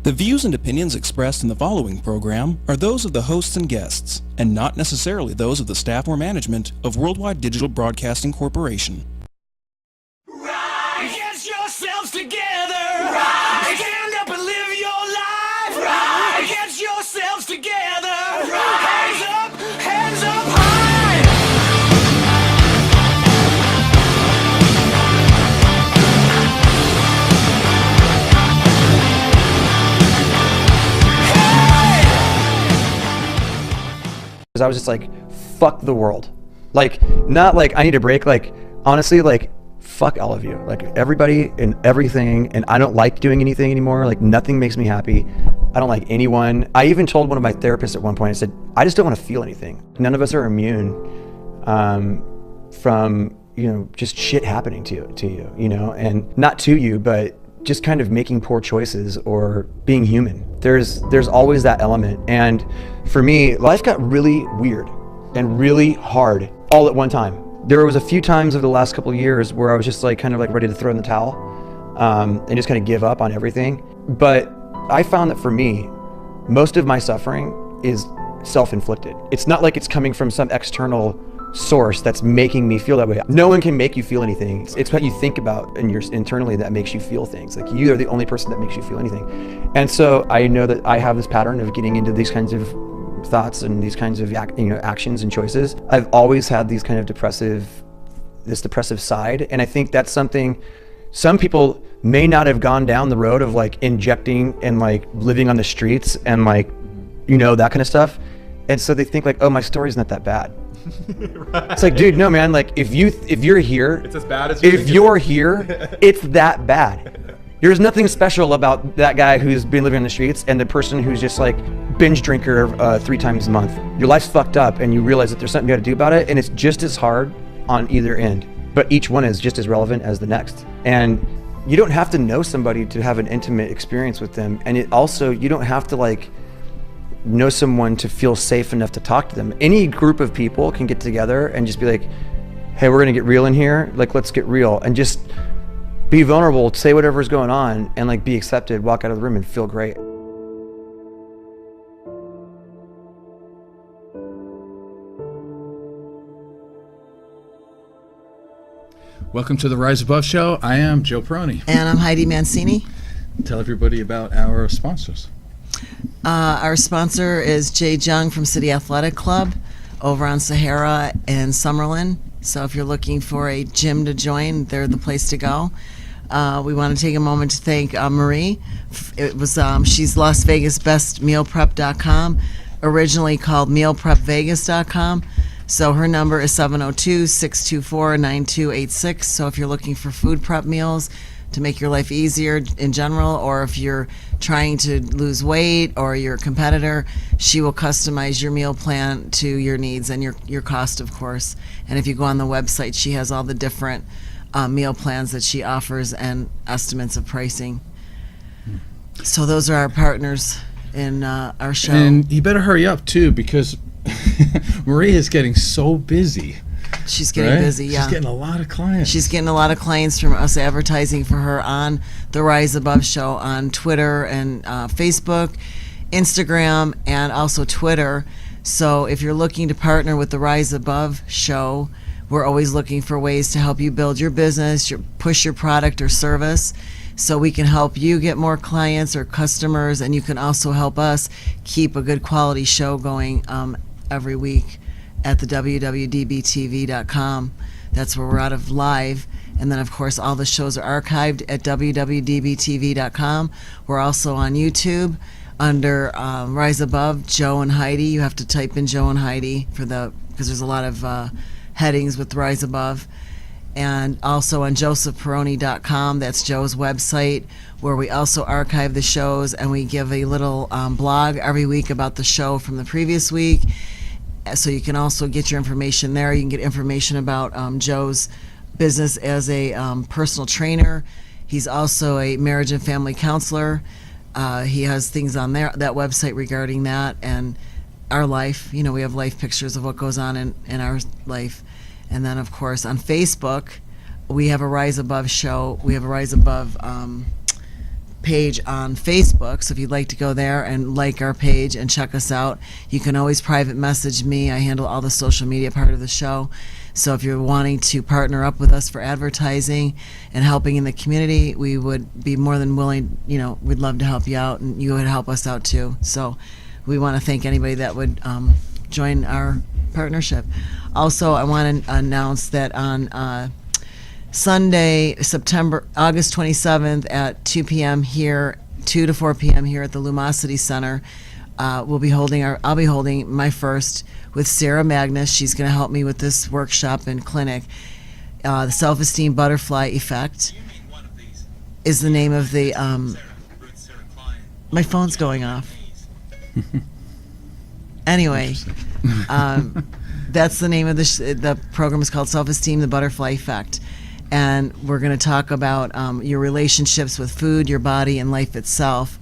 The views and opinions expressed in the following program are those of the hosts and guests, and not necessarily those of the staff or management of Worldwide Digital Broadcasting Corporation. Rise! Get yourselves together! Rise! Stand up and live your life! Rise! Get yourselves together! Rise! Hands up high! I was just like, fuck the world. Like, not like I need a break, like honestly, like fuck all of you, like everybody and everything, and I don't like doing anything anymore. Like nothing makes me happy. I don't like anyone. I even told one of my therapists at one point, I said, I just don't want to feel anything. None of us are immune from, you know, just shit happening to you, you know, and not to you, but just kind of making poor choices or being human. There's always that element. And for me, life got really weird and really hard all at one time. There was a few times over the last couple of years where I was just like kind of like ready to throw in the towel and just kind of give up on everything. But I found that for me, most of my suffering is self-inflicted. It's not like it's coming from some external source that's making me feel that way. No one can make you feel anything. It's what you think about and you're internally that makes you feel things. Like you are the only person that makes you feel anything. And so I know that I have this pattern of getting into these kinds of thoughts and these kinds of actions and choices. I've always had these kind of depressive side, and I think that's something some people may not have gone down the road of like injecting and like living on the streets and like, you know, that kind of stuff. And so they think like, oh, my story's not that bad. Right. It's like, dude, no, man. Like, if you're here, it's as bad as if you're here, it's that bad. There's nothing special about that guy who's been living on the streets and the person who's just like binge drinker 3 times a month. Your life's fucked up, and you realize that there's something you got to do about it, and it's just as hard on either end. But each one is just as relevant as the next. And you don't have to know somebody to have an intimate experience with them, and it also you don't have to like know someone to feel safe enough to talk to them. Any group of people can get together and just be like, hey, we're gonna get real in here, like let's get real, and just be vulnerable, say whatever's going on, and like be accepted, walk out of the room and feel great. Welcome to the Rise Above Show. I am Joe Peroni. And I'm Heidi Mancini. Tell everybody about our sponsors. Our sponsor is Jay Jung from City Athletic Club over on Sahara in Summerlin. So if you're looking for a gym to join, they're the place to go. We want to take a moment to thank Marie. It was she's Las Vegas Best mealprep.com, originally called mealprepvegas.com. So her number is 702-624-9286. So if you're looking for food prep meals to make your life easier in general, or if you're trying to lose weight or you're a competitor, she will customize your meal plan to your needs and your cost, of course. And if you go on the website, she has all the different meal plans that she offers and estimates of pricing. So those are our partners in our show. And you better hurry up too, because Marie is getting so busy. She's getting busy, yeah. She's getting a lot of clients. She's getting a lot of clients from us advertising for her on the Rise Above Show on Twitter and Facebook, Instagram, and also Twitter. So if you're looking to partner with the Rise Above Show, we're always looking for ways to help you build your business, push your product or service, so we can help you get more clients or customers, and you can also help us keep a good quality show going every week at the www.dbtv.com. That's where we're out of live. And then, of course, all the shows are archived at www.dbtv.com. We're also on YouTube under Rise Above, Joe and Heidi. You have to type in Joe and Heidi because there's a lot of headings with Rise Above. And also on josephperoni.com, that's Joe's website, where we also archive the shows, and we give a little blog every week about the show from the previous week. So you can also get your information there. You can get information about Joe's business as a personal trainer. He's also a marriage and family counselor. He has things on that website regarding that and our life. You know, we have life pictures of what goes on in our life. And then, of course, on Facebook, we have a Rise Above show. We have a Rise Above page on Facebook. So if you'd like to go there and like our page and check us out, you can always private message me. I handle all the social media part of the show. So if you're wanting to partner up with us for advertising and helping in the community, we would be more than willing, we'd love to help you out, and you would help us out too. So we want to thank anybody that would join our partnership. Also, I want to announce that on Sunday, August 27th at 2 p.m. here, 2 to 4 p.m. here at the Lumosity Center, I'll be holding my first with Sarah Magnus. She's going to help me with this workshop and clinic. The Self-Esteem Butterfly Effect is the name of the. My phone's going off. Anyway, that's the name of the program is called Self-Esteem, the Butterfly Effect. And we're going to talk about your relationships with food, your body, and life itself,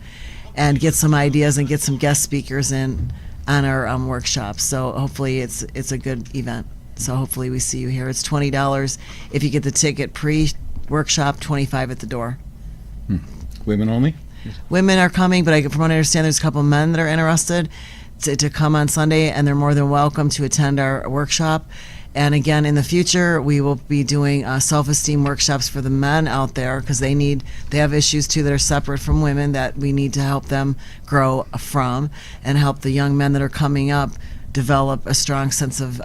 and get some ideas and get some guest speakers in on our workshop. So hopefully it's a good event. So hopefully we see you here. It's $20 if you get the ticket pre-workshop, $25 at the door. Women only? Women are coming, but from what I understand, there's a couple of men that are interested to come on Sunday, and they're more than welcome to attend our workshop. And again, in the future, we will be doing self-esteem workshops for the men out there, because they have issues too that are separate from women that we need to help them grow from, and help the young men that are coming up develop a strong sense of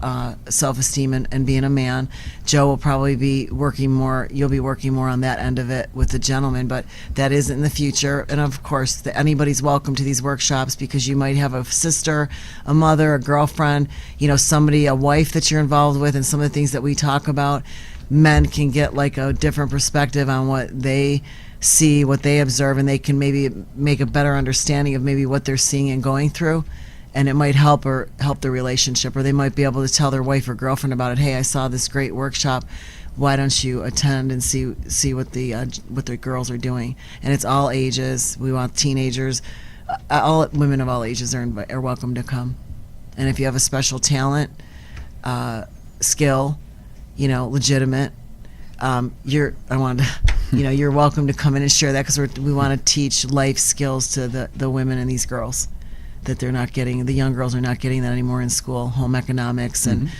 self-esteem and being a man. Joe will probably be working more, you'll be working more on that end of it with the gentlemen, but that is in the future. And of course, anybody's welcome to these workshops, because you might have a sister, a mother, a girlfriend, somebody, a wife that you're involved with, and some of the things that we talk about, men can get like a different perspective on what they see, what they observe, and they can maybe make a better understanding of maybe what they're seeing and going through. And it might help the relationship, or they might be able to tell their wife or girlfriend about it. Hey, I saw this great workshop. Why don't you attend and see what the girls are doing? And it's all ages. We want teenagers, all women of all ages are welcome to come. And if you have a special talent, skill, legitimate, you're welcome to come in and share that, because we want to teach life skills to the women and these girls that they're not getting. The young girls are not getting that anymore in school. Home economics and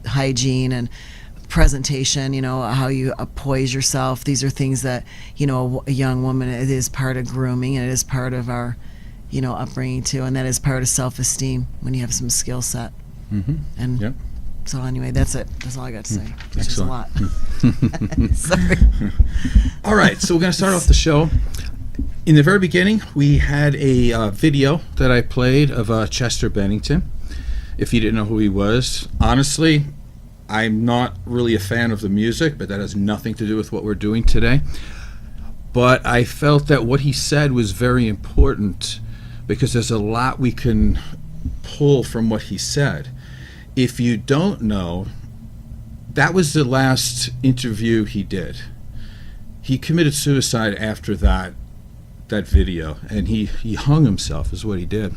hygiene and presentation, how you poise yourself. These are things that, a young woman, it is part of grooming, and it is part of our, upbringing too, and that is part of self-esteem when you have some skill set. And yep. So anyway, that's it. That's all I got to say. It's just a lot. Sorry. All right, so we're going to start off the show. In the very beginning, we had a video that I played of Chester Bennington. If you didn't know who he was, honestly, I'm not really a fan of the music, but that has nothing to do with what we're doing today. But I felt that what he said was very important, because there's a lot we can pull from what he said. If you don't know, that was the last interview he did. He committed suicide after that video, and he hung himself is what he did.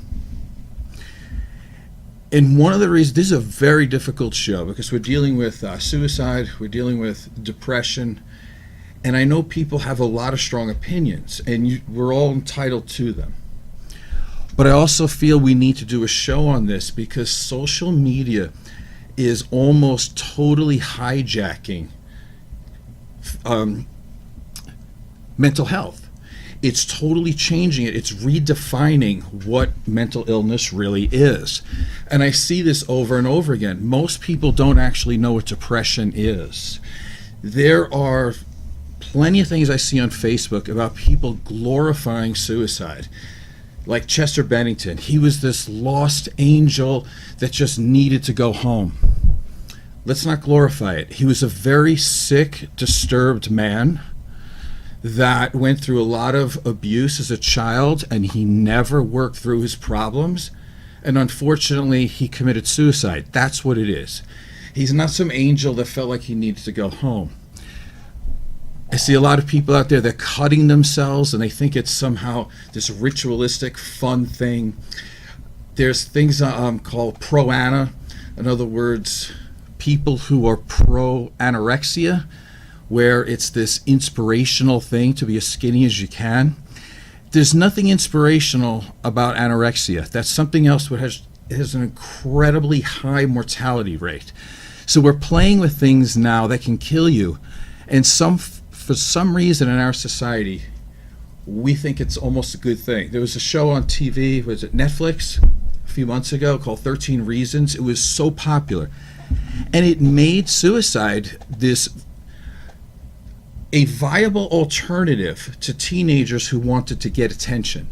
And one of the reasons, this is a very difficult show, because we're dealing with suicide, we're dealing with depression, and I know people have a lot of strong opinions, and we're all entitled to them. But I also feel we need to do a show on this, because social media is almost totally hijacking mental health. It's totally changing it. It's redefining what mental illness really is. And I see this over and over again. Most people don't actually know what depression is. There are plenty of things I see on Facebook about people glorifying suicide. Like Chester Bennington, he was this lost angel that just needed to go home. Let's not glorify it. He was a very sick, disturbed man that went through a lot of abuse as a child, and he never worked through his problems, and unfortunately he committed suicide. That's what it is. He's not some angel that felt like he needed to go home. I see a lot of people out there, they're cutting themselves, and they think it's somehow this ritualistic fun thing. There's things called pro-ana, in other words, people who are pro-anorexia, where it's this inspirational thing to be as skinny as you can. there's nothing inspirational about anorexia. That's something else that has an incredibly high mortality rate. So we're playing with things now that can kill you, and for some reason in our society, we think it's almost a good thing. There was a show on TV, was it Netflix, a few months ago called 13 Reasons. It was so popular. And it made suicide a viable alternative to teenagers who wanted to get attention.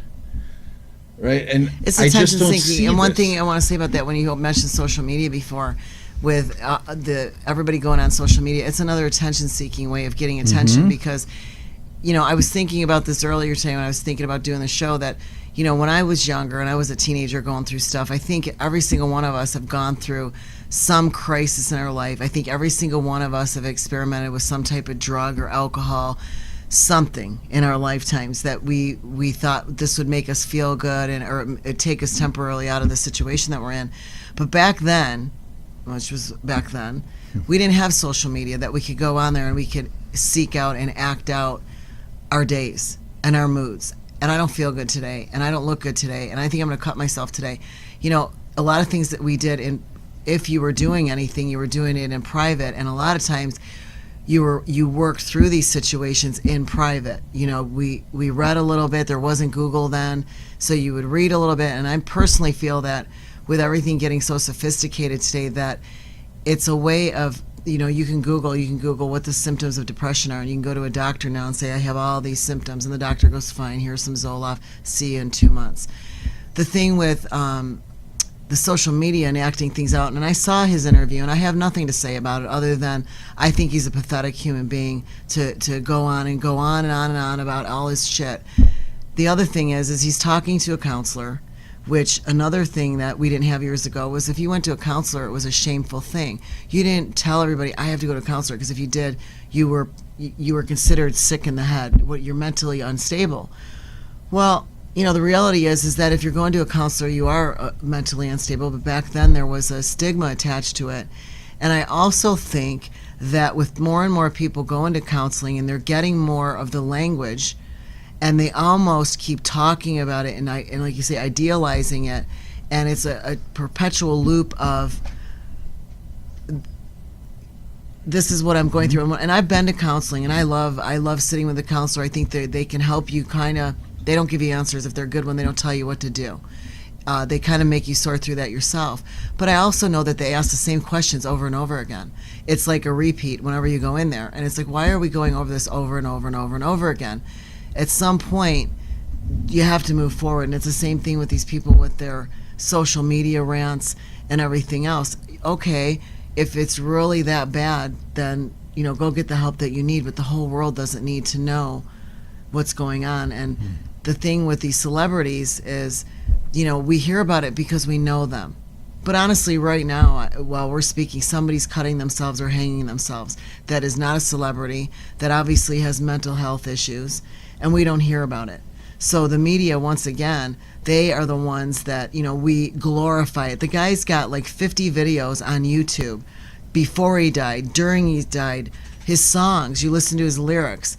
Right? And It's I attention just don't seeking. see And one this. thing I want to say about that, when you mentioned social media before, with everybody going on social media, it's another attention seeking way of getting attention because, I was thinking about this earlier today when I was thinking about doing the show that, when I was younger and I was a teenager going through stuff, I think every single one of us have gone through some crisis in our life. I think every single one of us have experimented with some type of drug or alcohol, something in our lifetimes that we thought this would make us feel good or it'd take us temporarily out of the situation that we're in. But back then, we didn't have social media that we could go on there and we could seek out and act out our days and our moods. And I don't feel good today, and I don't look good today, and I think I'm going to cut myself today. A lot of things that we did, if you were doing anything, you were doing it in private, and a lot of times you worked through these situations in private. We read a little bit. There wasn't Google then, so you would read a little bit, and I personally feel that with everything getting so sophisticated today that it's a way of, you can Google what the symptoms of depression are, and you can go to a doctor now and say, I have all these symptoms, and the doctor goes, fine, here's some Zoloft, see you in 2 months. The thing with the social media and acting things out, and I saw his interview, and I have nothing to say about it other than I think he's a pathetic human being to go on and on and on and on about all his shit. The other thing is he's talking to a counselor, which another thing that we didn't have years ago was if you went to a counselor, it was a shameful thing. You didn't tell everybody, I have to go to a counselor, because if you did, you were considered sick in the head. You're mentally unstable. Well, the reality is that if you're going to a counselor, you are mentally unstable, but back then there was a stigma attached to it. And I also think that with more and more people going to counseling and they're getting more of the language, and they almost keep talking about it and like you say, idealizing it, and it's a perpetual loop of this is what I'm going through. And I've been to counseling, and I love sitting with a counselor. I think they can help you they don't give you answers if they're good when they don't tell you what to do. They kind of make you sort through that yourself. But I also know that they ask the same questions over and over again. It's like a repeat whenever you go in there. And it's like, why are we going over this over and over and over and over again? At some point, you have to move forward. And it's the same thing with these people with their social media rants and everything else. Okay, if it's really that bad, then, go get the help that you need. But the whole world doesn't need to know what's going on. And the thing with these celebrities is, we hear about it because we know them. But honestly, right now, while we're speaking, somebody's cutting themselves or hanging themselves that is not a celebrity, that obviously has mental health issues, and we don't hear about it. So the media, once again, they are the ones that, we glorify it. The guy's got like 50 videos on YouTube before he died, during he died, his songs, you listen to his lyrics.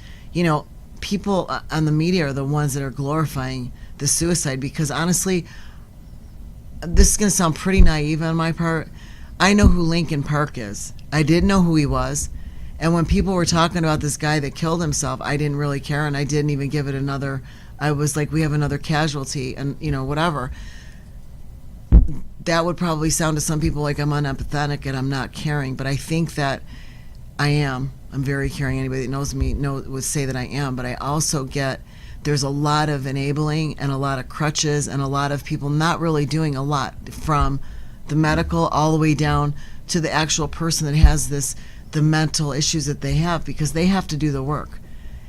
People on the media are the ones that are glorifying the suicide, because honestly, this is going to sound pretty naive on my part. I know who Lincoln Park is. I didn't know who he was. And when people were talking about this guy that killed himself, I didn't really care, and I didn't even give it another. I was like, we have another casualty, and whatever. That would probably sound to some people like I'm unempathetic and I'm not caring, but I think that I am. I'm very caring. Anybody that knows me would say that I am, but I also get there's a lot of enabling and a lot of crutches and a lot of people not really doing a lot, from the medical all the way down to the actual person that has the mental issues that they have, because they have to do the work.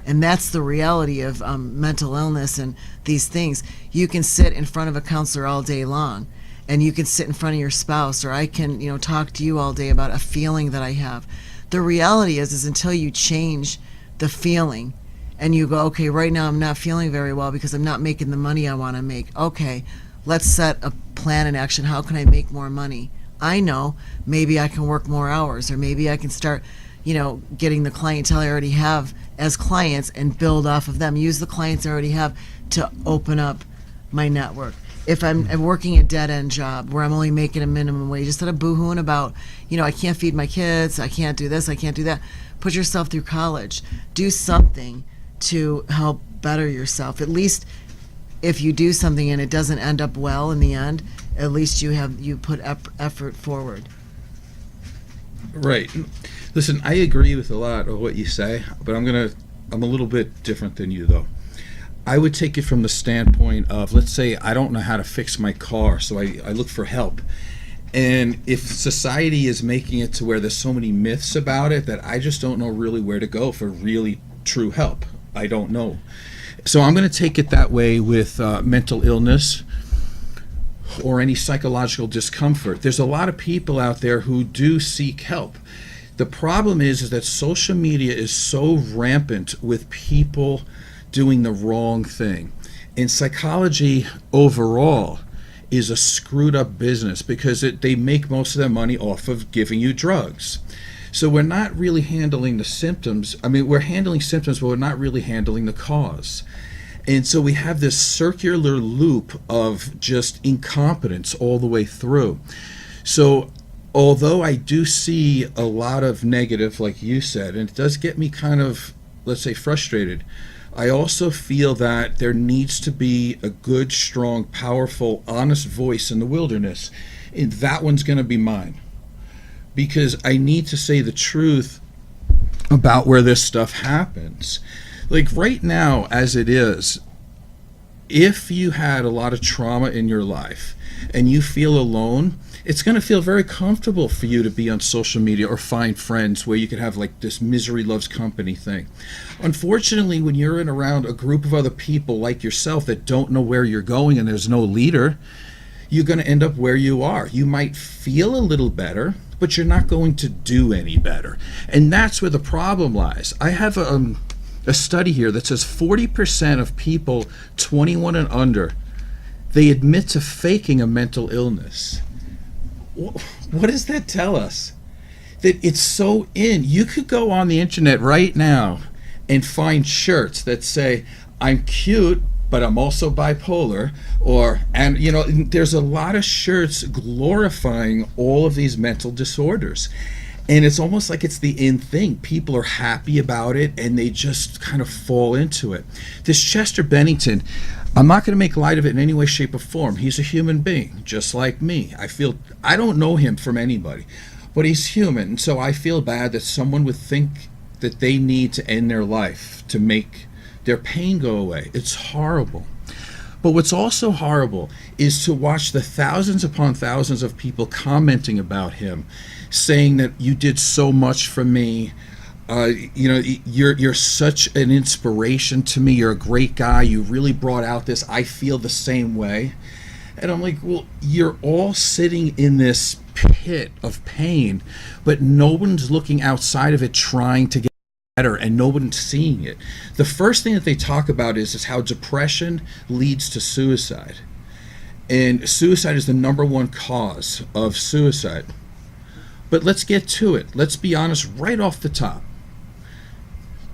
And that's the reality of mental illness and these things. You can sit in front of a counselor all day long, and you can sit in front of your spouse, or I can talk to you all day about a feeling that I have. The reality is until you change the feeling and you go, okay, right now I'm not feeling very well because I'm not making the money I want to make. Okay, let's set a plan in action. How can I make more money? I know maybe I can work more hours, or maybe I can start, getting the clientele I already have as clients and build off of them. Use the clients I already have to open up my network. If I'm working a dead-end job where I'm only making a minimum wage, instead of boo-hooing about, I can't feed my kids, I can't do this, I can't do that, put yourself through college. Do something to help better yourself. At least if you do something and it doesn't end up well in the end, at least you put effort forward. Right. Listen, I agree with a lot of what you say, but I'm a little bit different than you, though. I would take it from the standpoint of, let's say I don't know how to fix my car, so I look for help. And if society is making it to where there's so many myths about it that I just don't know really where to go for really true help. I don't know. So I'm going to take it that way with mental illness or any psychological discomfort. There's a lot of people out there who do seek help. The problem is that social media is so rampant with people doing the wrong thing. And psychology overall is a screwed up business because they make most of their money off of giving you drugs. So we're not really handling the symptoms. I mean, we're handling symptoms, but we're not really handling the cause. And so we have this circular loop of just incompetence all the way through. So although I do see a lot of negative, like you said, and it does get me kind of, let's say, frustrated, I also feel that there needs to be a good, strong, powerful, honest voice in the wilderness. And that one's going to be mine. Because I need to say the truth about where this stuff happens. Like right now, as it is, if you had a lot of trauma in your life and you feel alone, it's going to feel very comfortable for you to be on social media or find friends where you could have like this misery loves company thing. Unfortunately, when you're in around a group of other people like yourself that don't know where you're going and there's no leader, you're going to end up where you are. You might feel a little better, but you're not going to do any better. And that's where the problem lies. I have a study here that says 40% of people 21 and under, they admit to faking a mental illness. What does that tell us? That it's so in. You could go on the internet right now and find shirts that say, I'm cute, but I'm also bipolar, there's a lot of shirts glorifying all of these mental disorders. And it's almost like it's the in thing. People are happy about it and they just kind of fall into it. This Chester Bennington, I'm not going to make light of it in any way, shape, or form. He's a human being, just like me. I don't know him from anybody, but he's human. So I feel bad that someone would think that they need to end their life to make their pain go away. It's horrible. But what's also horrible is to watch the thousands upon thousands of people commenting about him, saying that you did so much for me. You're such an inspiration to me. You're a great guy. You really brought out this. I feel the same way. And I'm like, well, you're all sitting in this pit of pain, but no one's looking outside of it trying to get better, and no one's seeing it. The first thing that they talk about is how depression leads to suicide. And suicide is the number one cause of suicide. But let's get to it. Let's be honest right off the top.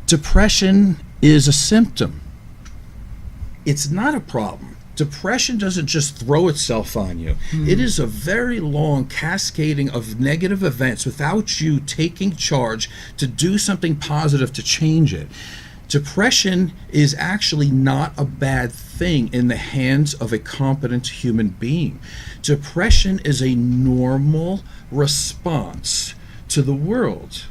Depression is a symptom. It's not a problem. Depression doesn't just throw itself on you. It is a very long cascading of negative events without you taking charge to do something positive to change it. Depression is actually not a bad thing in the hands of a competent human being. Depression is a normal response to the world.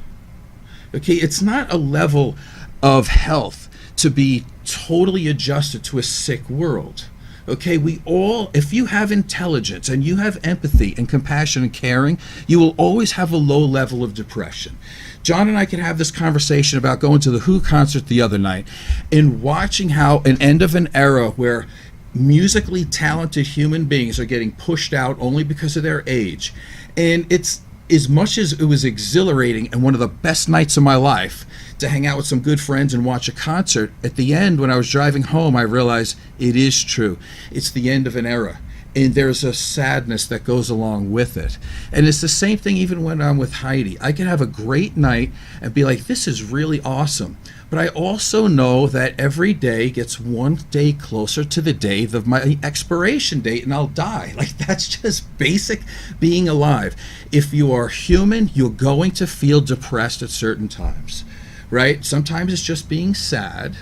Okay, it's not a level of health to be totally adjusted to a sick world. Okay, if you have intelligence and you have empathy and compassion and caring, you will always have a low level of depression. John and I can have this conversation about going to the Who concert the other night and watching how an end of an era where musically talented human beings are getting pushed out only because of their age. And it's, as much as it was exhilarating and one of the best nights of my life to hang out with some good friends and watch a concert, at the end when I was driving home I realized it is true. It's the end of an era. and there's a sadness that goes along with it. And it's the same thing even when I'm with Heidi. I can have a great night and be like, this is really awesome. But I also know that every day gets one day closer to the day of my expiration date, and I'll die. Like, that's just basic being alive. If you are human, you're going to feel depressed at certain times, right? Sometimes it's just being sad.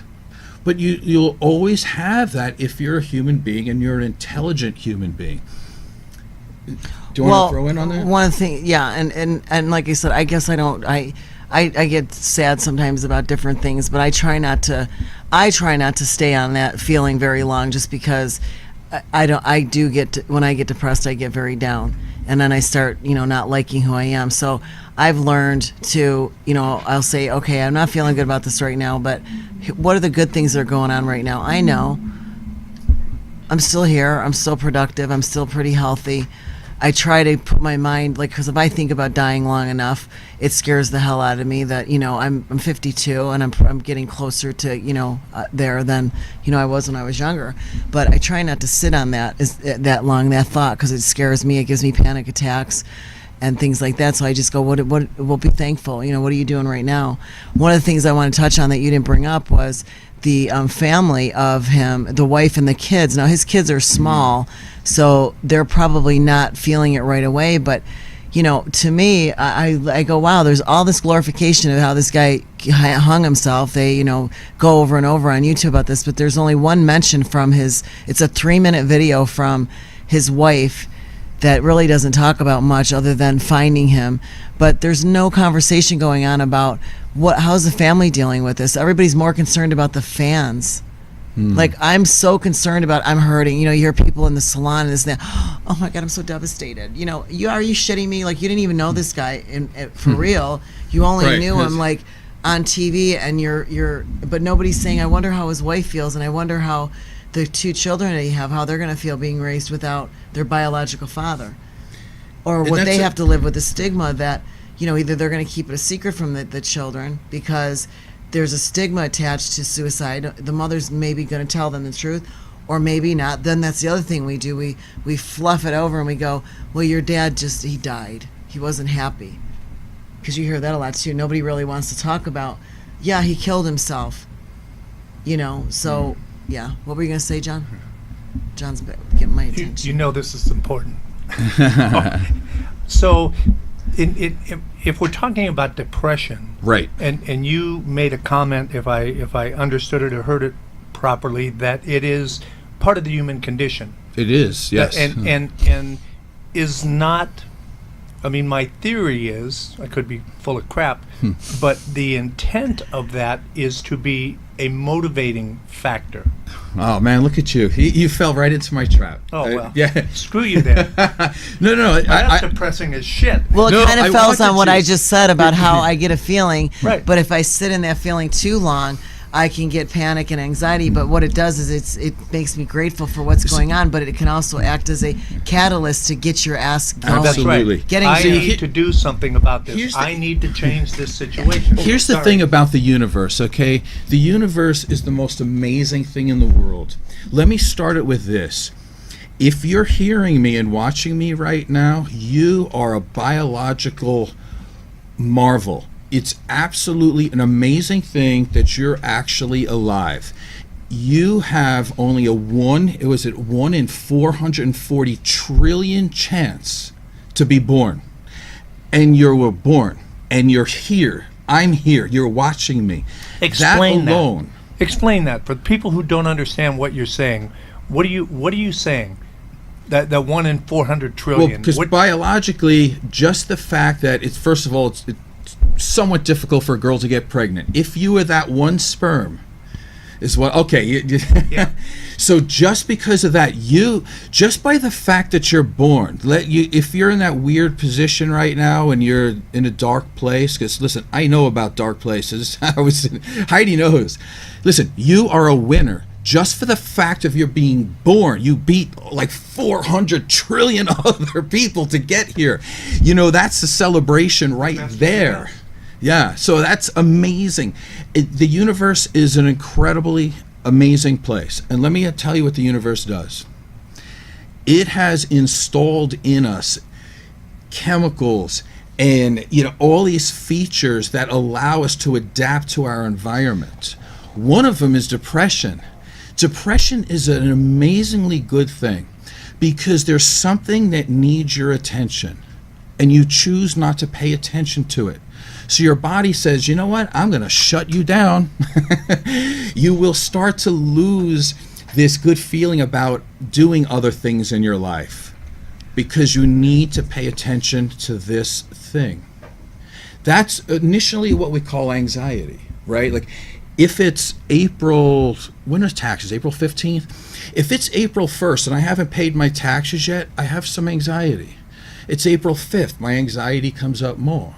But you'll always have that if you're a human being and you're an intelligent human being. Do you want to throw in on that? One thing, yeah, and like I said, I guess I get sad sometimes about different things, but I try not to stay on that feeling very long, just because when I get depressed, I get very down, and then I start, not liking who I am. So I've learned to, I'll say, okay, I'm not feeling good about this right now, but what are the good things that are going on right now? I know I'm still here. I'm still productive. I'm still pretty healthy. I try to put my mind, because if I think about dying long enough, it scares the hell out of me that, I'm 52 and I'm getting closer to, there than, I was when I was younger. But I try not to sit on that thought, because it scares me. It gives me panic attacks and things like that. So I just go, we'll be thankful. What are you doing right now? One of the things I want to touch on that you didn't bring up was the family of him, the wife and the kids. Now, his kids are small, so they're probably not feeling it right away. But, to me, I go, wow, there's all this glorification of how this guy hung himself. They, go over and over on YouTube about this, but there's only one mention from it's a 3-minute video from his wife that really doesn't talk about much other than finding him. But there's no conversation going on about how's the family dealing with this. Everybody's more concerned about the fans. Like, I'm so concerned about, I'm hurting. You hear people in the salon and this and that. Oh my God, I'm so devastated. Are you shitting me? Like, you didn't even know this guy for real. You only knew him like on TV, and but nobody's saying, I wonder how his wife feels, and I wonder how the 2 children that you have, how they're going to feel being raised without their biological father, or what they have to live with the stigma that, either they're going to keep it a secret from the children because there's a stigma attached to suicide. The mother's maybe going to tell them the truth, or maybe not. Then that's the other thing we do. We fluff it over and we go, well, your dad he died. He wasn't happy. Because you hear that a lot too. Nobody really wants to talk about, yeah, he killed himself. So... Yeah. What were you going to say, John? John's getting my attention. This is important. So, if we're talking about depression, right? And you made a comment, if I understood it or heard it properly, that it is part of the human condition. It is, yes. And is not. I mean, my theory is, I could be full of crap, but the intent of that is to be a motivating factor. Oh man, look at you! You fell right into my trap. Oh well, yeah. Screw you then. No. That's depressing as shit. Well, it kind of falls on what I just said about how I get a feeling. Right. But if I sit in that feeling too long, I can get panic and anxiety. But what it does is it makes me grateful for what's going on. But it can also act as a catalyst to get your ass going. Absolutely. I need to do something about this. I need to change this situation. Here's the thing about the universe, okay? The universe is the most amazing thing in the world. Let me start it with this. If you're hearing me and watching me right now, you are a biological marvel. It's absolutely an amazing thing that you're actually alive. You have only a 1 in 440 trillion chance to be born. And you were born. And you're here. I'm here. You're watching me. Explain that alone. Explain that for people who don't understand what you're saying. What are you saying? That 1 in 400 trillion. Well, because biologically, just the fact that it's, first of all, it's somewhat difficult for a girl to get pregnant. If you were that one sperm, is what, okay. Yeah. So just because of that, just by the fact that you're born, if you're in that weird position right now and you're in a dark place, because listen, I know about dark places. Heidi knows. Listen, you are a winner. Just for the fact of your being born, you beat like 400 trillion other people to get here. That's a celebration right there. Yeah, so that's amazing. The universe is an incredibly amazing place. And let me tell you what the universe does. it has installed in us chemicals and all these features that allow us to adapt to our environment. One of them is depression. Depression is an amazingly good thing because there's something that needs your attention and you choose not to pay attention to it. So your body says, you know what, I'm going to shut you down. You will start to lose this good feeling about doing other things in your life because you need to pay attention to this thing. That's initially what we call anxiety, right? Like if it's April, when is taxes? April 15th? If it's April 1st and I haven't paid my taxes yet, I have some anxiety. It's April 5th, my anxiety comes up more.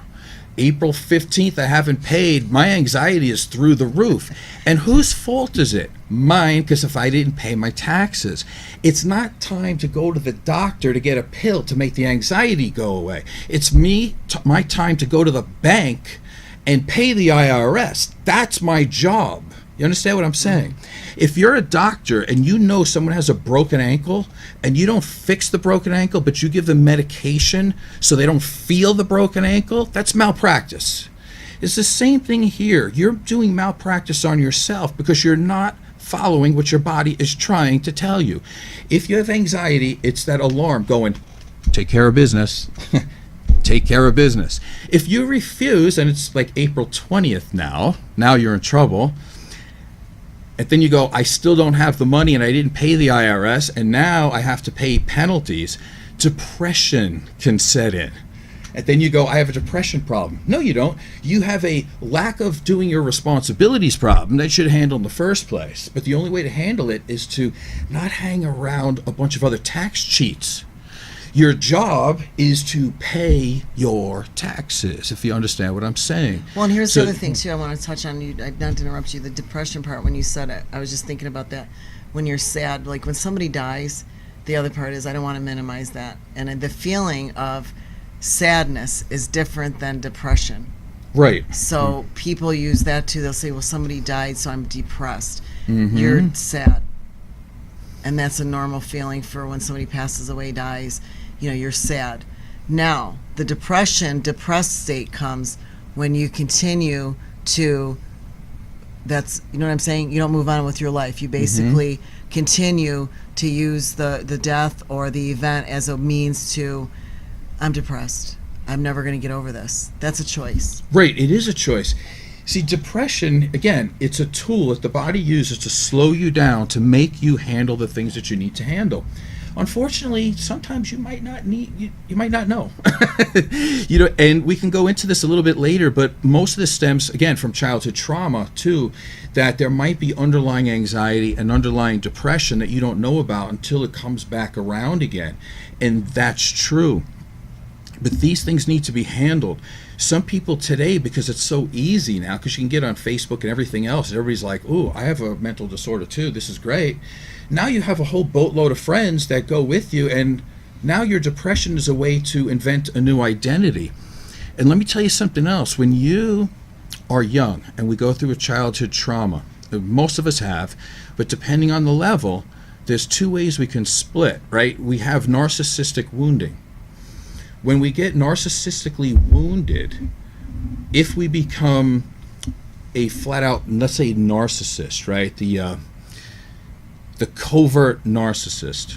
April 15th, I haven't paid, my anxiety is through the roof. And whose fault is it? Mine, because if I didn't pay my taxes. It's not time to go to the doctor to get a pill to make the anxiety go away. It's my time to go to the bank and pay the IRS. That's my job. You understand what I'm saying? If you're a doctor and you know someone has a broken ankle and you don't fix the broken ankle, but you give them medication so they don't feel the broken ankle, that's malpractice. It's the same thing here. You're doing malpractice on yourself because you're not following what your body is trying to tell you. If you have anxiety, it's that alarm going, take care of business. Take care of business. If you refuse, and it's like April 20th now you're in trouble, and then you go, I still don't have the money and I didn't pay the IRS and now I have to pay penalties, depression can set in. And then you go, I have a depression problem. No, you don't. You have a lack of doing your responsibilities problem that you should handle in the first place. But the only way to handle it is to not hang around a bunch of other tax cheats. Your job is to pay your taxes, if you understand what I'm saying. Well, and here's the other thing, too, I want to touch on. Not to interrupt you, the depression part, when you said it, I was just thinking about that. When you're sad, like when somebody dies, the other part is I don't want to minimize that. And the feeling of sadness is different than depression. Right. So people use that, too. They'll say, well, somebody died, so I'm depressed. You're sad. And that's a normal feeling for when somebody passes away, dies. You're sad. Now, the depressed state comes when you continue to, that's, you know what I'm saying? You don't move on with your life. You basically continue to use the death or the event as a means to, I'm depressed. I'm never going to get over this. That's a choice. Right, it is a choice. See, depression, again, it's a tool that the body uses to slow you down, to make you handle the things that you need to handle. Unfortunately, sometimes you might not know. And we can go into this a little bit later, but most of this stems, again, from childhood trauma, too, that there might be underlying anxiety and underlying depression that you don't know about until it comes back around again. And that's true. But these things need to be handled. Some people today, because it's so easy now, because you can get on Facebook and everything else, and everybody's like, ooh, I have a mental disorder too, this is great. Now you have a whole boatload of friends that go with you, and now your depression is a way to invent a new identity. And let me tell you something else. When you are young and we go through a childhood trauma, most of us have, but depending on the level, there's two ways we can split, right? We have narcissistic wounding. When we get narcissistically wounded, if we become a flat out, let's say, narcissist, right? The covert narcissist,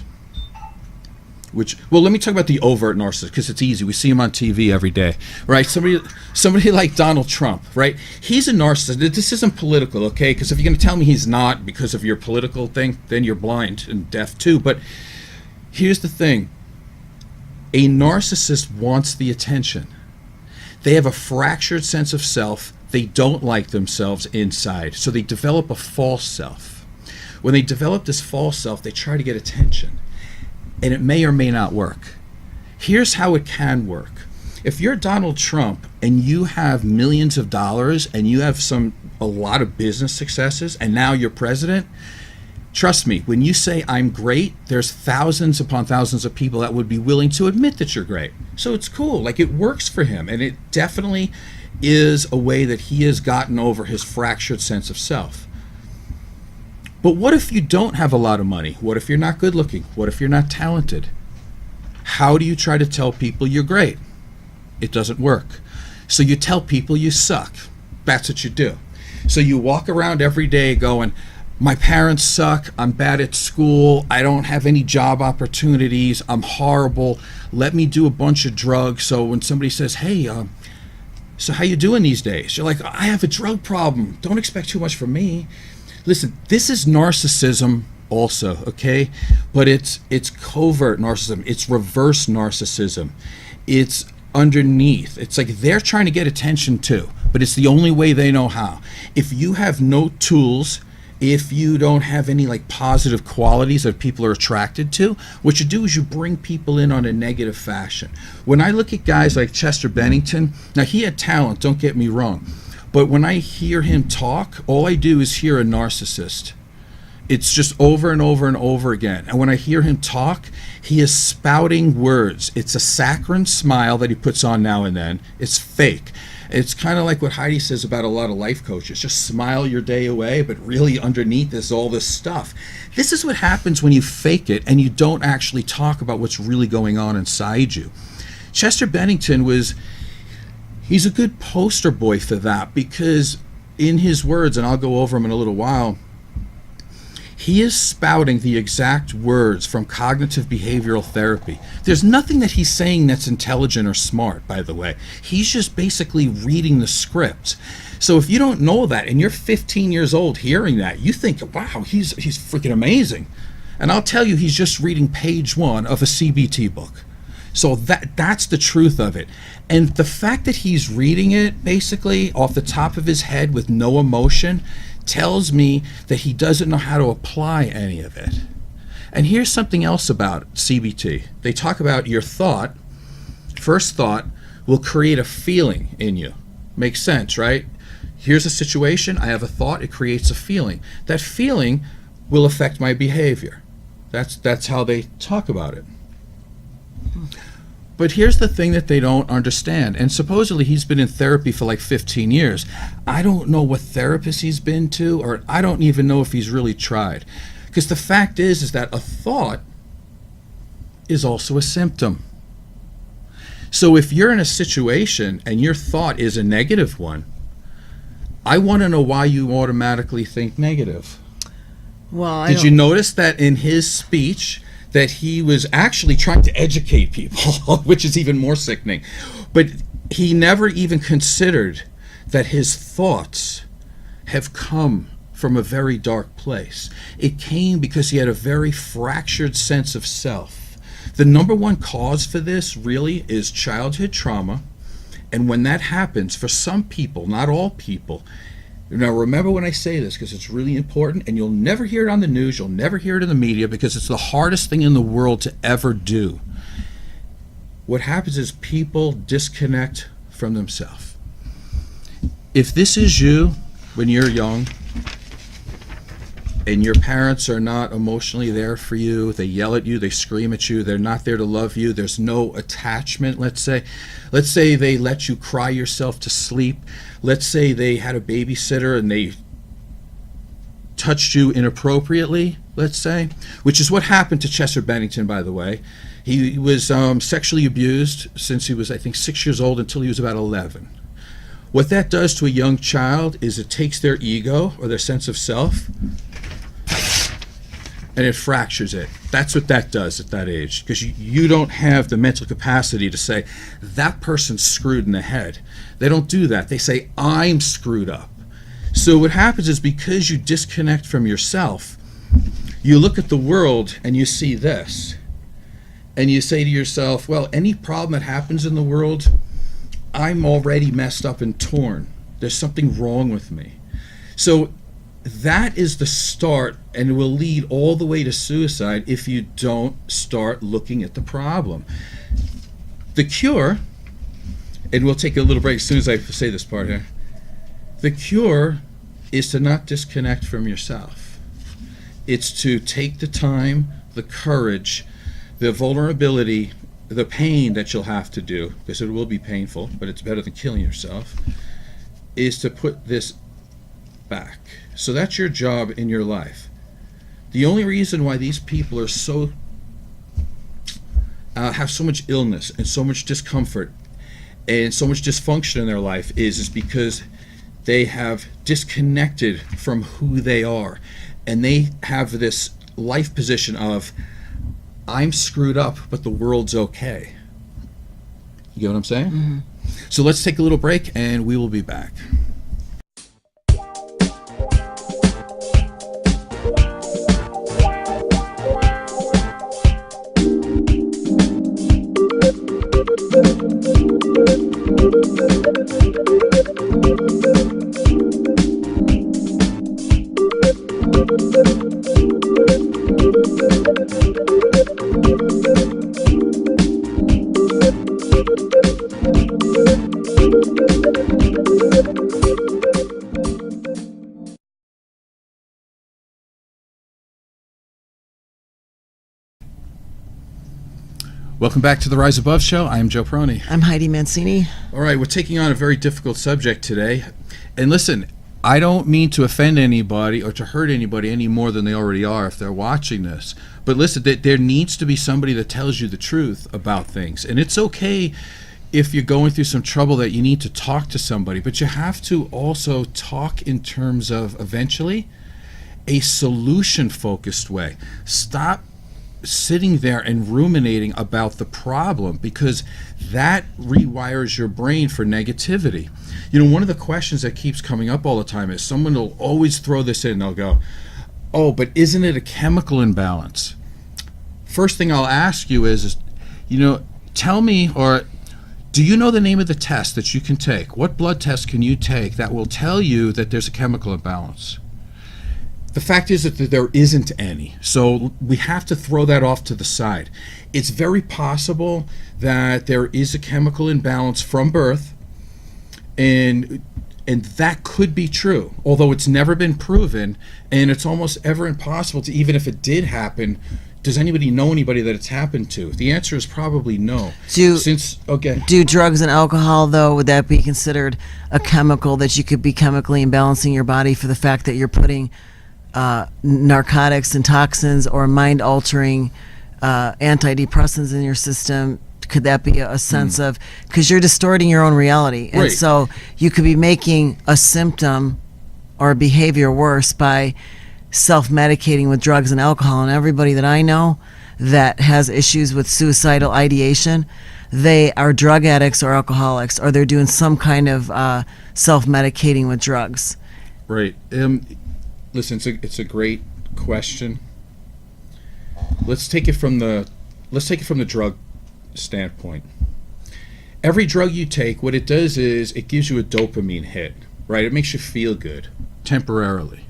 which, well, let me talk about the overt narcissist because it's easy. We see him on TV every day, right? Somebody like Donald Trump, right? He's a narcissist. This isn't political, okay? Because if you're going to tell me he's not because of your political thing, then you're blind and deaf too. But here's the thing. A narcissist wants the attention. They have a fractured sense of self. They don't like themselves inside. So they develop a false self. When they develop this false self, they try to get attention. And it may or may not work. Here's how it can work. If you're Donald Trump and you have millions of dollars and you have a lot of business successes and now you're president, trust me, when you say I'm great, there's thousands upon thousands of people that would be willing to admit that you're great. So it's cool. Like, it works for him. And it definitely is a way that he has gotten over his fractured sense of self. But what if you don't have a lot of money? What if you're not good looking? What if you're not talented? How do you try to tell people you're great? It doesn't work. So you tell people you suck. That's what you do. So you walk around every day going, my parents suck, I'm bad at school, I don't have any job opportunities, I'm horrible, let me do a bunch of drugs. So when somebody says, hey, so how you doing these days? You're like, I have a drug problem, don't expect too much from me. Listen, this is narcissism also, okay? But it's covert narcissism, it's reverse narcissism, it's underneath. It's like they're trying to get attention too, but it's the only way they know how. If you have no tools, if you don't have any like positive qualities that people are attracted to, what you do is you bring people in on a negative fashion. When I look at guys like Chester Bennington, now he had talent, don't get me wrong, but when I hear him talk, all I do is hear a narcissist. It's just over and over and over again. And when I hear him talk, he is spouting words. It's a saccharine smile that he puts on now and then. It's fake. It's kind of like what Heidi says about a lot of life coaches. Just smile your day away, but really underneath is all this stuff. This is what happens when you fake it and you don't actually talk about what's really going on inside you. Chester Bennington he's a good poster boy for that, because in his words, and I'll go over them in a little while, he is spouting the exact words from cognitive behavioral therapy. There's nothing that he's saying that's intelligent or smart, by the way. He's just basically reading the script. So if you don't know that and you're 15 years old hearing that, you think, wow, he's freaking amazing. And I'll tell you, he's just reading page 1 of a CBT book. So that's the truth of it. And the fact that he's reading it basically off the top of his head with no emotion tells me that he doesn't know how to apply any of it. And here's something else about CBT. They talk about your thought, first thought, will create a feeling in you. Makes sense, right? Here's a situation, I have a thought, it creates a feeling. That feeling will affect my behavior. That's how they talk about it. But here's the thing that they don't understand, and supposedly he's been in therapy for like 15 years. I don't know what therapist he's been to, or I don't even know if he's really tried. Because the fact is that a thought is also a symptom. So if you're in a situation and your thought is a negative one, I want to know why you automatically think negative. Well, Did you notice that in his speech that he was actually trying to educate people, which is even more sickening. But he never even considered that his thoughts have come from a very dark place. It came because he had a very fractured sense of self. The number one cause for this really is childhood trauma. And when that happens, for some people, not all people, now remember when I say this, because it's really important, and you'll never hear it on the news, you'll never hear it in the media, because it's the hardest thing in the world to ever do. What happens is people disconnect from themselves. If this is you when you're young, and your parents are not emotionally there for you, they yell at you, they scream at you, they're not there to love you, there's no attachment, let's say they let you cry yourself to sleep, let's say they had a babysitter and they touched you inappropriately, let's say, which is what happened to Chester Bennington, by the way. He was sexually abused since he was, I think, 6 years old until he was about 11. What that does to a young child is it takes their ego or their sense of self and it fractures it. That's what that does at that age, because you don't have the mental capacity to say, that person's screwed in the head. They don't do that. They say, I'm screwed up. So what happens is, because you disconnect from yourself, you look at the world and you see this. And you say to yourself, well, any problem that happens in the world, I'm already messed up and torn. There's something wrong with me. So that is the start, and it will lead all the way to suicide if you don't start looking at the problem. The cure, and we'll take a little break as soon as I say this part here. The cure is to not disconnect from yourself. It's to take the time, the courage, the vulnerability, the pain that you'll have to do, because it will be painful, but it's better than killing yourself, is to put this back. So that's your job in your life. The only reason why these people are so have so much illness and so much discomfort and so much dysfunction in their life is because they have disconnected from who they are, and they have this life position of, I'm screwed up, but the world's okay. You get what I'm saying? Mm-hmm. So let's take a little break, and we will be back. Welcome back to the Rise Above Show. I'm Joe Prony. I'm Heidi Mancini. All right, we're taking on a very difficult subject today. And listen, I don't mean to offend anybody or to hurt anybody any more than they already are if they're watching this. But listen, there needs to be somebody that tells you the truth about things. And it's okay if you're going through some trouble that you need to talk to somebody, but you have to also talk in terms of eventually a solution-focused way. Stop sitting there and ruminating about the problem, because that rewires your brain for negativity. You know, one of the questions that keeps coming up all the time is someone will always throw this in. They'll go, oh, but isn't it a chemical imbalance? First thing I'll ask you is, you know, tell me, or do you know the name of the test that you can take? What blood test can you take that will tell you that there's a chemical imbalance? The fact is that there isn't any, so we have to throw that off to the side. It's very possible that there is a chemical imbalance from birth, and that could be true, although it's never been proven, and it's almost ever impossible to, even if it did happen, does anybody know anybody that it's happened to? The answer is probably no. Do drugs and alcohol, though, would that be considered a chemical that you could be chemically imbalancing your body for the fact that you're putting narcotics and toxins or mind-altering antidepressants in your system? Could that be a sense of, because you're distorting your own reality, and so you could be making a symptom or a behavior worse by self-medicating with drugs and alcohol. And everybody that I know that has issues with suicidal ideation, they are drug addicts or alcoholics, or they're doing some kind of self-medicating with drugs. Right. Listen, it's a great question. Let's take it from the drug standpoint. Every drug you take, what it does is it gives you a dopamine hit, right? It makes you feel good temporarily.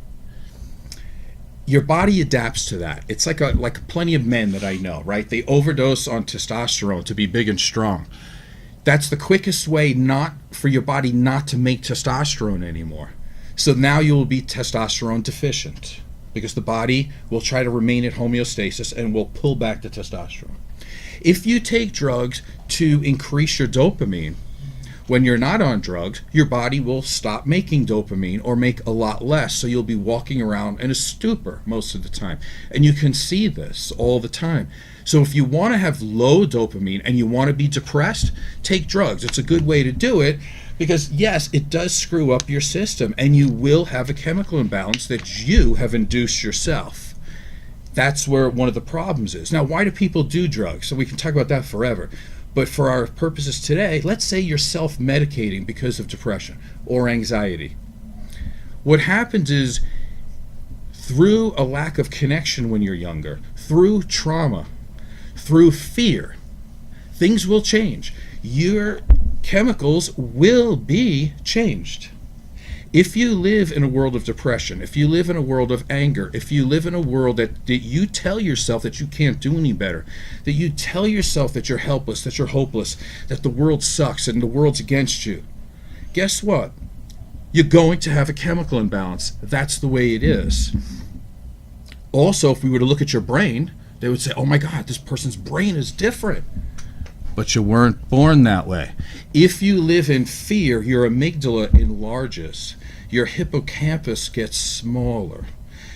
Your body adapts to that. It's like plenty of men that I know, right? They overdose on testosterone to be big and strong. That's the quickest way not for your body not to make testosterone anymore. So now you will be testosterone deficient because the body will try to remain at homeostasis and will pull back the testosterone. If you take drugs to increase your dopamine, when you're not on drugs, your body will stop making dopamine or make a lot less, so you'll be walking around in a stupor most of the time. And you can see this all the time. So if you want to have low dopamine and you want to be depressed, take drugs. It's a good way to do it because, yes, it does screw up your system and you will have a chemical imbalance that you have induced yourself. That's where one of the problems is. Now, why do people do drugs? So we can talk about that forever. But for our purposes today, let's say you're self-medicating because of depression or anxiety. What happens is, through a lack of connection when you're younger, through trauma, through fear, things will change. Your chemicals will be changed. If you live in a world of depression, if you live in a world of anger, if you live in a world that you tell yourself that you can't do any better, that you tell yourself that you're helpless, that you're hopeless, that the world sucks and the world's against you, guess what? You're going to have a chemical imbalance. That's the way it is. Also, if we were to look at your brain, they would say, oh my God, this person's brain is different. But you weren't born that way. If you live in fear, your amygdala enlarges. Your hippocampus gets smaller.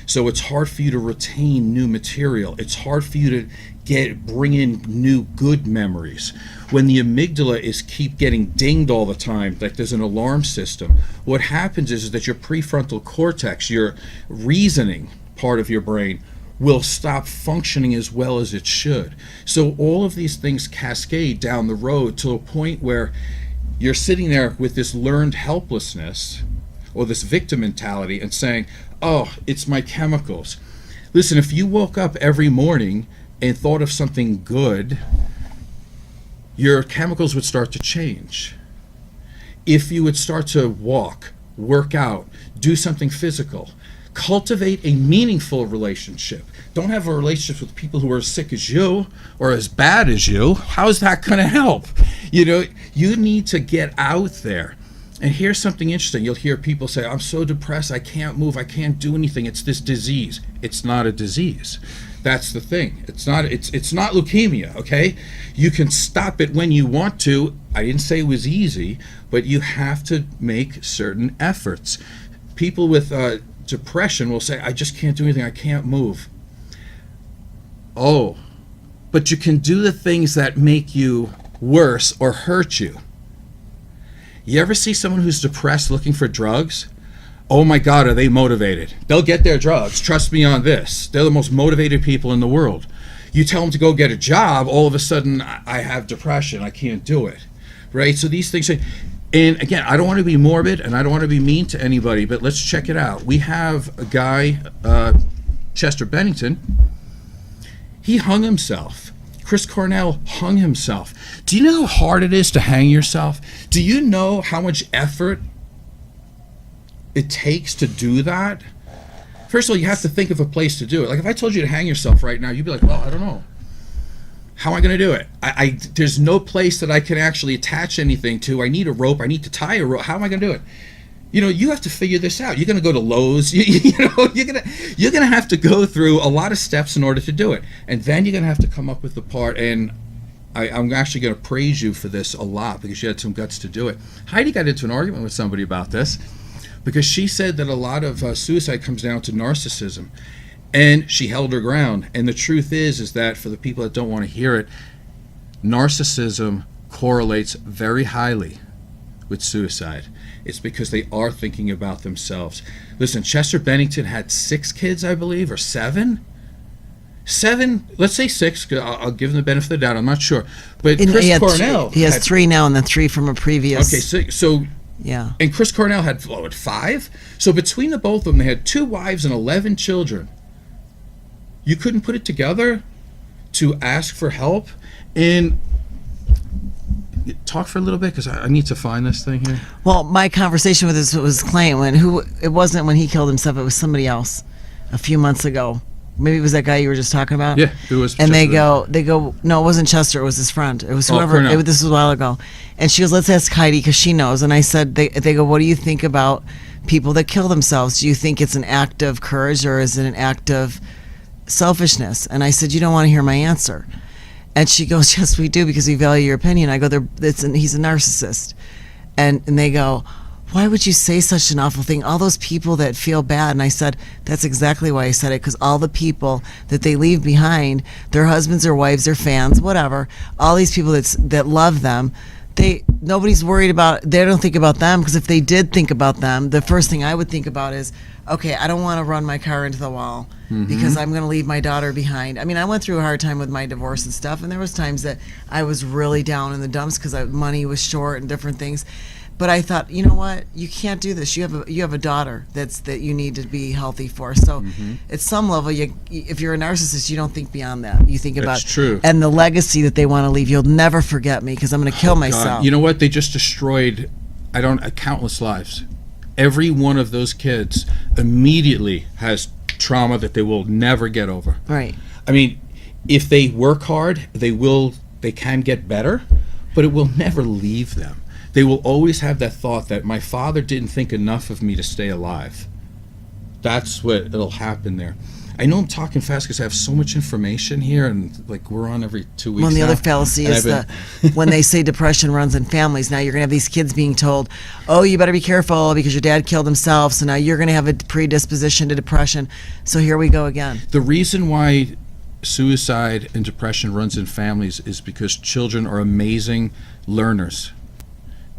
So it's hard for you to retain new material. It's hard for you to bring in new good memories. When the amygdala is keep getting dinged all the time, like there's an alarm system, what happens is that your prefrontal cortex, your reasoning part of your brain, will stop functioning as well as it should. So all of these things cascade down the road to a point where you're sitting there with this learned helplessness or this victim mentality and saying, oh, it's my chemicals. Listen, if you woke up every morning and thought of something good, your chemicals would start to change. If you would start to walk, work out, do something physical, cultivate a meaningful relationship. Don't have a relationship with people who are as sick as you or as bad as you. How is that going to help? You know, you need to get out there. And here's something interesting. You'll hear people say, I'm so depressed, I can't move, I can't do anything. It's this disease. It's not a disease. That's the thing. It's not leukemia, okay? You can stop it when you want to. I didn't say it was easy, but you have to make certain efforts. People with depression will say, I just can't do anything, I can't move. Oh, but you can do the things that make you worse or hurt you. You ever see someone who's depressed looking for drugs? Oh my God, are they motivated? They'll get their drugs. Trust me on this. They're the most motivated people in the world. You tell them to go get a job, all of a sudden, I have depression, I can't do it, right? So these things, and again, I don't want to be morbid and I don't want to be mean to anybody, but let's check it out. We have a guy, Chester Bennington, he hung himself. Chris Cornell hung himself. Do you know how hard it is to hang yourself? Do you know how much effort it takes to do that? First of all, you have to think of a place to do it. Like if I told you to hang yourself right now, you'd be like, well, I don't know. How am I going to do it? There's no place that I can actually attach anything to. I need a rope. I need to tie a rope. How am I going to do it? You know, you have to figure this out. You're going to go to Lowe's. You're going to have to go through a lot of steps in order to do it. And then you're going to have to come up with the part. And I'm actually going to praise you for this a lot because you had some guts to do it. Heidi got into an argument with somebody about this because she said that a lot of suicide comes down to narcissism. And she held her ground. And the truth is that for the people that don't want to hear it, narcissism correlates very highly with suicide. It's because they are thinking about themselves. Listen, Chester Bennington had 6 kids, I believe, or 7? 7, let's say 6. I'll give him the benefit of the doubt. I'm not sure. But Chris Cornell, he has 3 now, and then 3 from a previous. Okay, so yeah. And Chris Cornell had 5. So between the both of them, they had 2 wives and 11 children. You couldn't put it together to ask for help and talk for a little bit because I need to find this thing here. Well, my conversation with this was client it wasn't when he killed himself. It was somebody else a few months ago. Maybe it was that guy you were just talking about. Yeah, it was. And Chester. they go. No, it wasn't Chester. It was his friend. It was whoever. This was a while ago. And she goes, "Let's ask Heidi because she knows." And I said, "They go. What do you think about people that kill themselves? Do you think it's an act of courage or is it an act of selfishness?" And I said, "You don't want to hear my answer." And she goes, "Yes, we do because we value your opinion." I go, "He's a narcissist," and they go, "Why would you say such an awful thing? All those people that feel bad." And I said, "That's exactly why I said it, because all the people that they leave behind, their husbands or wives or fans, whatever, all these people that love them, nobody's worried about. They don't think about them because if they did think about them, the first thing I would think about is, okay, I don't want to run my car into the wall." Because I'm going to leave my daughter behind. I mean, I went through a hard time with my divorce and stuff, and there was times that I was really down in the dumps because money was short and different things. But I thought, you know what? You can't do this. You have a daughter that you need to be healthy for. So at some level, if you're a narcissist, you don't think beyond that. You think about true. And the legacy that they want to leave. You'll never forget me because I'm going to kill myself. God. You know what? They just destroyed countless lives. Every one of those kids immediately has trauma that they will never get over. Right. I mean, if they work hard, they can get better, but it will never leave them. They will always have that thought that my father didn't think enough of me to stay alive. That's what it'll happen there. I know I'm talking fast because I have so much information here, and like we're on every 2 weeks. Well, and the now, other fallacy and is I've that when they say depression runs in families, now you're going to have these kids being told, oh, you better be careful because your dad killed himself, so now you're going to have a predisposition to depression. So here we go again. The reason why suicide and depression runs in families is because children are amazing learners.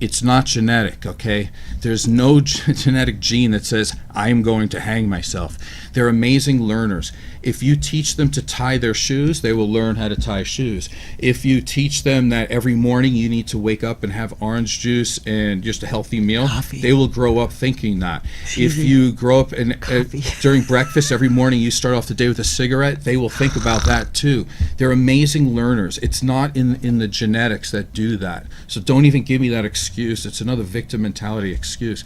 It's not genetic, okay? There's no genetic gene that says, I'm going to hang myself. They're amazing learners. If you teach them to tie their shoes, they will learn how to tie shoes. If you teach them that every morning you need to wake up and have orange juice and just a healthy meal, Coffee. they will grow up thinking that. If you grow up and during breakfast every morning you start off the day with a cigarette, they will think about that too. They're amazing learners. It's not in the genetics that do that. So don't even give me that excuse. It's another victim mentality excuse.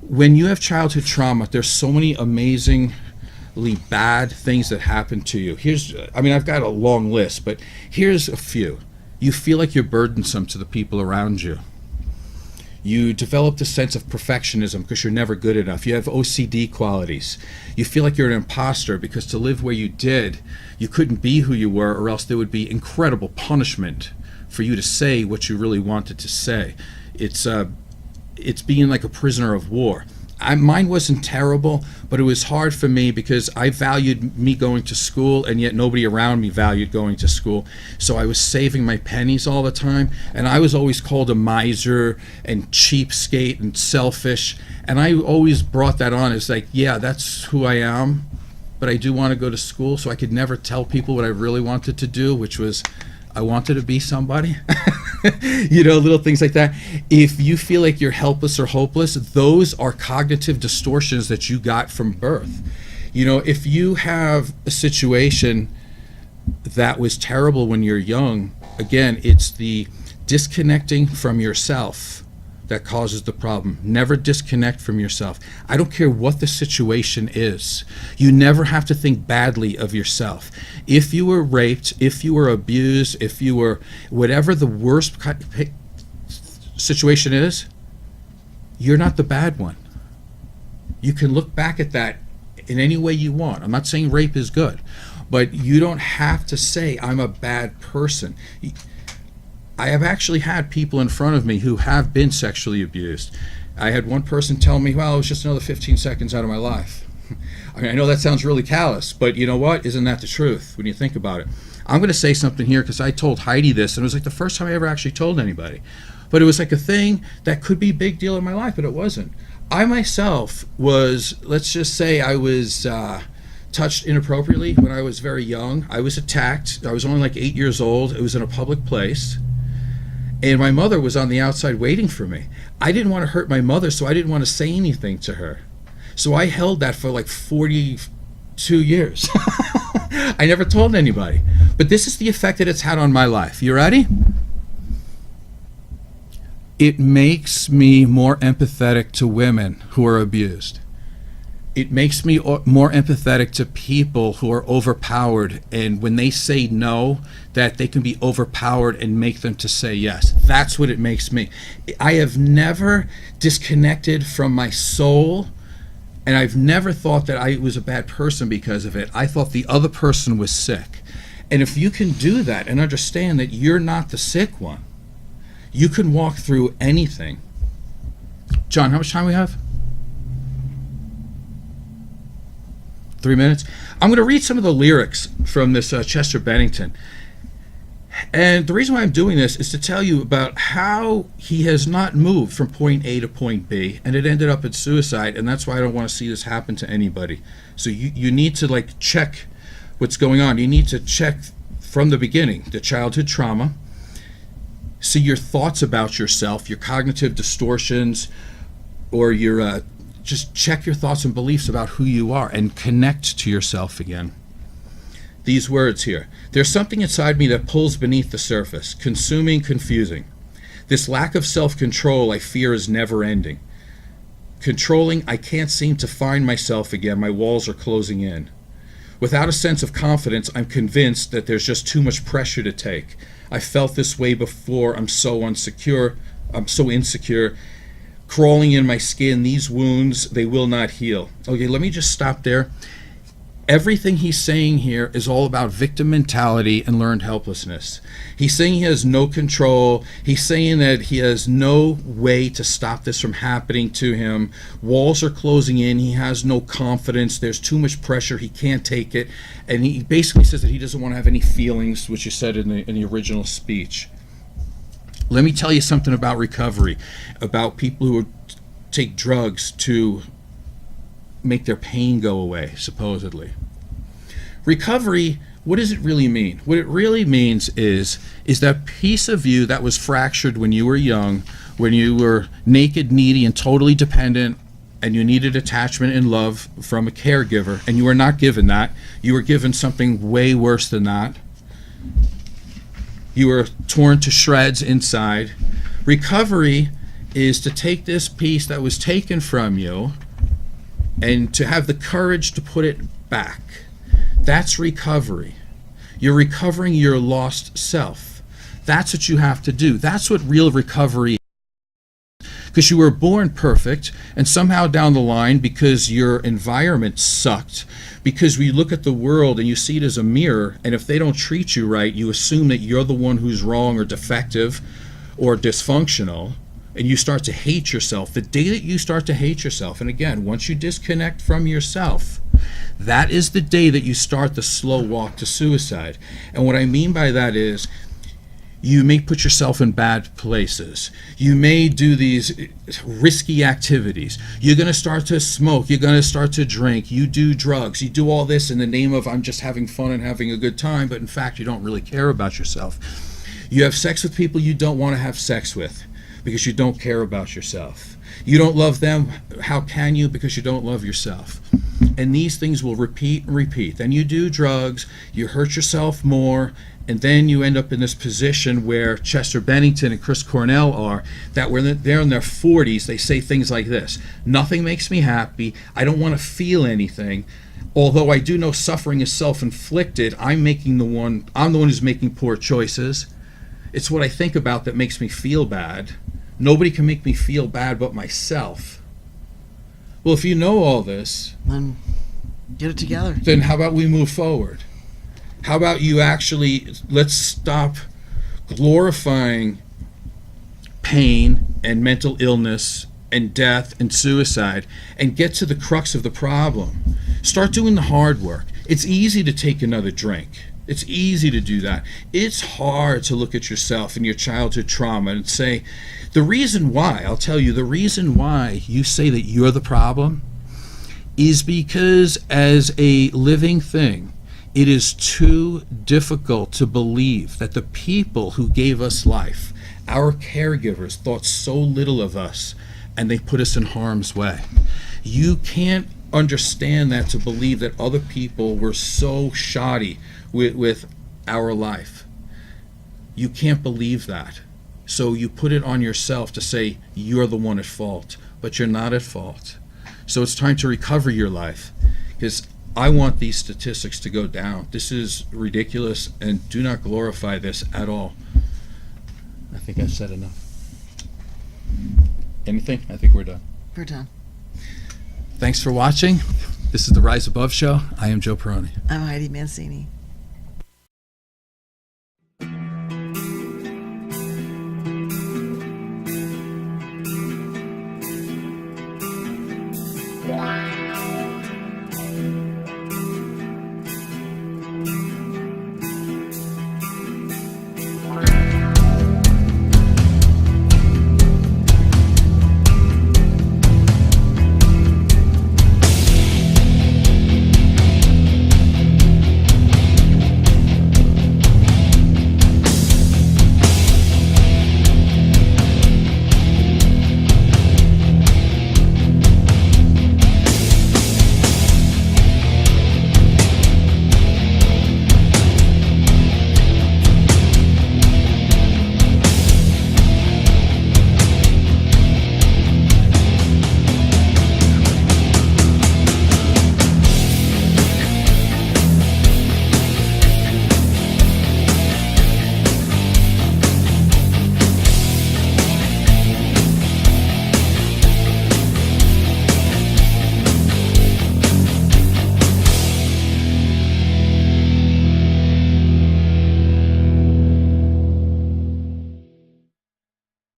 When you have childhood trauma, there's so many amazingly bad things that happen to you. I've got a long list, but here's a few. You feel like you're burdensome to the people around you. You develop the sense of perfectionism because you're never good enough. You have OCD qualities. You feel like you're an imposter because to live where you did, you couldn't be who you were, or else there would be incredible punishment for you to say what you really wanted to say. It's being like a prisoner of war. Mine wasn't terrible, but it was hard for me because I valued me going to school, and yet nobody around me valued going to school. So I was saving my pennies all the time, and I was always called a miser and cheapskate and selfish. And I always brought that on as like, yeah, that's who I am, but I do want to go to school. So I could never tell people what I really wanted to do, which was I wanted to be somebody. Little things like that. If you feel like you're helpless or hopeless, those are cognitive distortions that you got from birth. If you have a situation that was terrible when you're young, again, it's the disconnecting from yourself that causes the problem. Never disconnect from yourself. I don't care what the situation is. You never have to think badly of yourself. If you were raped, if you were abused, if you were whatever the worst situation is, you're not the bad one. You can look back at that in any way you want. I'm not saying rape is good, but you don't have to say I'm a bad person. I have actually had people in front of me who have been sexually abused. I had one person tell me, well, it was just another 15 seconds out of my life. I know that sounds really callous, but you know what? Isn't that the truth when you think about it? I'm going to say something here because I told Heidi this, and it was like the first time I ever actually told anybody. But it was like a thing that could be a big deal in my life, but it wasn't. I myself was, let's just say I was touched inappropriately when I was very young. I was attacked. I was only like 8 years old. It was in a public place. And my mother was on the outside waiting for me. I didn't want to hurt my mother, so I didn't want to say anything to her. So I held that for like 42 years. I never told anybody. But this is the effect that it's had on my life. You ready? It makes me more empathetic to women who are abused. It makes me more empathetic to people who are overpowered, and when they say no, that they can be overpowered and make them to say yes. That's what it makes me. I have never disconnected from my soul, and I've never thought that I was a bad person because of it. I thought the other person was sick. And if you can do that and understand that you're not the sick one, you can walk through anything. John, how much time we have? 3 minutes. I'm going to read some of the lyrics from this Chester Bennington. And the reason why I'm doing this is to tell you about how he has not moved from point A to point B, and it ended up in suicide, and that's why I don't want to see this happen to anybody. So you need to check what's going on. You need to check from the beginning, the childhood trauma, see your thoughts about yourself, your cognitive distortions, or your just check your thoughts and beliefs about who you are and connect to yourself again. These words here. There's something inside me that pulls beneath the surface, consuming, confusing. This lack of self-control I fear is never ending. Controlling, I can't seem to find myself again. My walls are closing in. Without a sense of confidence, I'm convinced that there's just too much pressure to take. I felt this way before. I'm so insecure. crawling in my skin. These wounds, they will not heal. Okay, let me just stop there. Everything he's saying here is all about victim mentality and learned helplessness. He's saying he has no control. He's saying that he has no way to stop this from happening to him. Walls are closing in. He has no confidence. There's too much pressure. He can't take it. And he basically says that he doesn't want to have any feelings, which you said in the original speech. Let me tell you something about recovery, about people who take drugs to make their pain go away, supposedly. Recovery, what does it really mean? What it really means is that piece of you that was fractured when you were young, when you were naked, needy, and totally dependent, and you needed attachment and love from a caregiver, and you were not given that. You were given something way worse than that. You were torn to shreds inside. Recovery is to take this piece that was taken from you and to have the courage to put it back. That's recovery. You're recovering your lost self. That's what you have to do. That's what real recovery is. Because you were born perfect, and somehow down the line, because your environment sucked, because we look at the world and you see it as a mirror, and if they don't treat you right, you assume that you're the one who's wrong or defective or dysfunctional, and you start to hate yourself. The day that you start to hate yourself, and again, once you disconnect from yourself, that is the day that you start the slow walk to suicide. And what I mean by that is, you may put yourself in bad places. You may do these risky activities. You're going to start to smoke. You're going to start to drink. You do drugs. You do all this in the name of, I'm just having fun and having a good time, but in fact, you don't really care about yourself. You have sex with people you don't want to have sex with, because you don't care about yourself. You don't love them. How can you? Because you don't love yourself. And these things will repeat and repeat. Then you do drugs, you hurt yourself more, and then you end up in this position where Chester Bennington and Chris Cornell are, that when they're in their 40s, they say things like this: nothing makes me happy, I don't want to feel anything. Although I do know suffering is self-inflicted, I'm the one who's making poor choices. It's what I think about that makes me feel bad. Nobody can make me feel bad but myself. Well, if you know all this, Then get it together. then how about we move forward? How about you actually, let's stop glorifying pain and mental illness and death and suicide and get to the crux of the problem. Start doing the hard work. It's easy to take another drink. It's easy to do that. It's hard to look at yourself and your childhood trauma and say, the reason why, I'll tell you, the reason why you say that you're the problem is because as a living thing, it is too difficult to believe that the people who gave us life, our caregivers, thought so little of us and they put us in harm's way. You can't understand that to believe that other people were so shoddy with our life. You can't believe that. So you put it on yourself to say you're the one at fault, but you're not at fault. So it's time to recover your life, because I want these statistics to go down. This is ridiculous, and do not glorify this at all. I think I've said enough. Anything? I think we're done. We're done. Thanks for watching. This is the Rise Above Show. I am Joe Peroni. I'm Heidi Mancini.